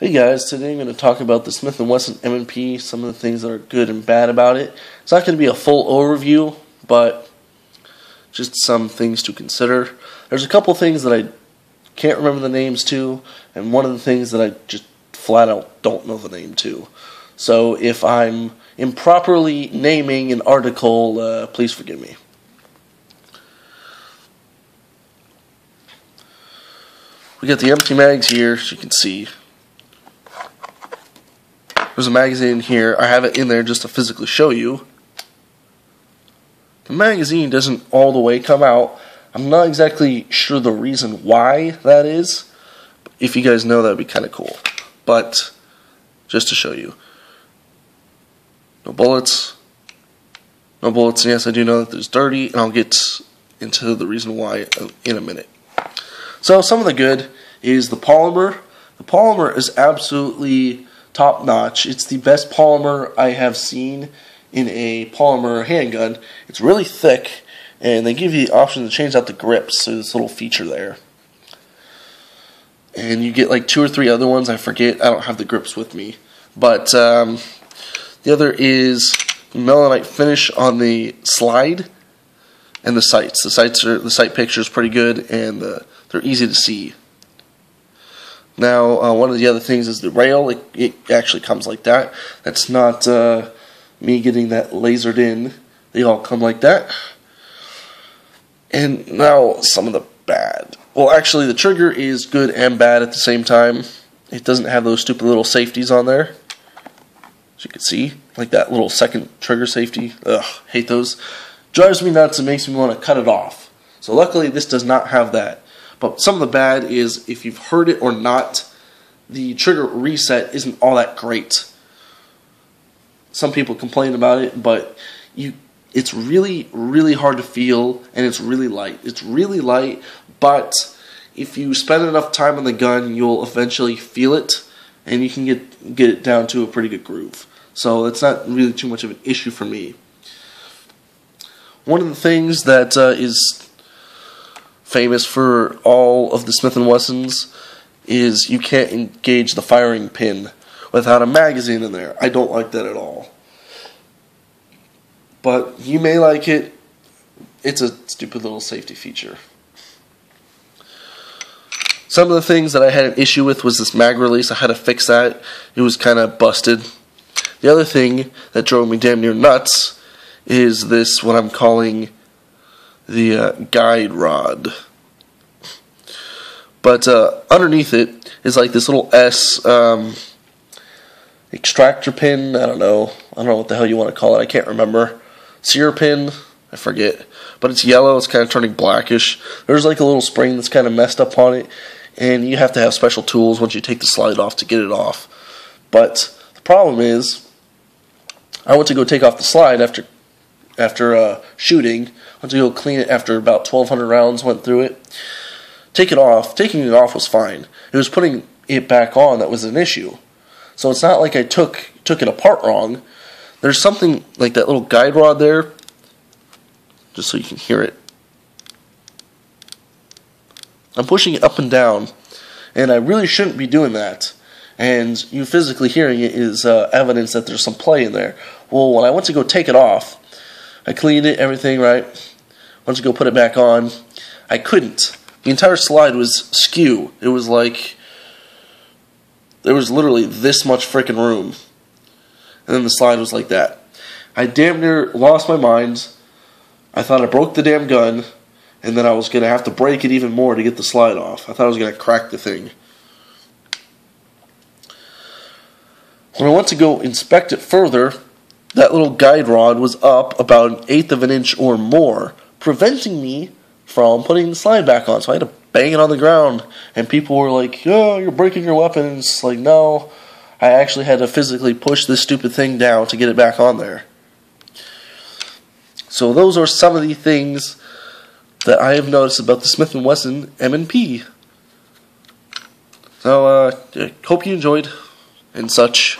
Hey guys, today I'm going to talk about the Smith&Wesson M&P, some of the things that are good and bad about it. It's not going to be a full overview, but just some things to consider. There's a couple things that I can't remember the names to, and one of the things that I just flat out don't know the name to. So if I'm improperly naming an article, please forgive me. We got the empty mags here, as you can see. There's a magazine here. I have it in there just to physically show you. The magazine doesn't all the way come out. I'm not exactly sure the reason why that is. If you guys know, that would be kind of cool. But just to show you. No bullets. No bullets. Yes, I do know that there's dirty, and I'll get into the reason why in a minute. So some of the good is the polymer. The polymer is absolutely top notch. It's the best polymer I have seen in a polymer handgun. It's really thick, and they give you the option to change out the grips, so this little feature there. And you get like 2 or 3 other ones, I forget, I don't have the grips with me. But the other is melanite finish on the slide and the sights. The sight picture is pretty good, and they're easy to see. Now, one of the other things is the rail. It actually comes like that. That's not me getting that lasered in. They all come like that. And now, some of the bad. Well, actually, the trigger is good and bad at the same time. It doesn't have those stupid little safeties on there. As you can see, like that little second trigger safety. Ugh, hate those. Drives me nuts and makes me want to cut it off. So luckily, this does not have that. But some of the bad is, if you've heard it or not, the trigger reset isn't all that great. Some people complain about it, but it's really, really hard to feel, and it's really light. It's really light, but if you spend enough time on the gun, you'll eventually feel it, and you can get it down to a pretty good groove. So it's not really too much of an issue for me. One of the things that is famous for all of the Smith&Wessons is you can't engage the firing pin without a magazine in there. I don't like that at all. But you may like it. It's a stupid little safety feature. Some of the things that I had an issue with was this mag release. I had to fix that. It was kind of busted. The other thing that drove me damn near nuts is this, what I'm calling the guide rod. But underneath it is like this little S extractor pin. I don't know what the hell you want to call it. I can't remember. Sear pin, I forget. But it's yellow. It's kind of turning blackish. There's like a little spring that's kind of messed up on it, and you have to have special tools once you take the slide off to get it off. But the problem is, I went to go take off the slide after shooting. I went to go clean it after about 1,200 rounds went through it. Taking it off was fine. It was putting it back on that was an issue. So it's not like I took it apart wrong. There's something like that little guide rod there, just so you can hear it. I'm pushing it up and down, and I really shouldn't be doing that. And you physically hearing it is evidence that there's some play in there. Well, when I went to go take it off, I cleaned it, everything right. Went to go put it back on. I couldn't. The entire slide was skew. It was like there was literally this much freaking room. And then the slide was like that. I damn near lost my mind. I thought I broke the damn gun, and then I was going to have to break it even more to get the slide off. I thought I was going to crack the thing. When I went to go inspect it further, that little guide rod was up about 1/8 of an inch or more, preventing me from putting the slide back on. So I had to bang it on the ground, and people were like, "Oh, you're breaking your weapon." And it's like, no, I actually had to physically push this stupid thing down to get it back on there. So those are some of the things that I have noticed about the Smith&Wesson M&P. So, hope you enjoyed and such.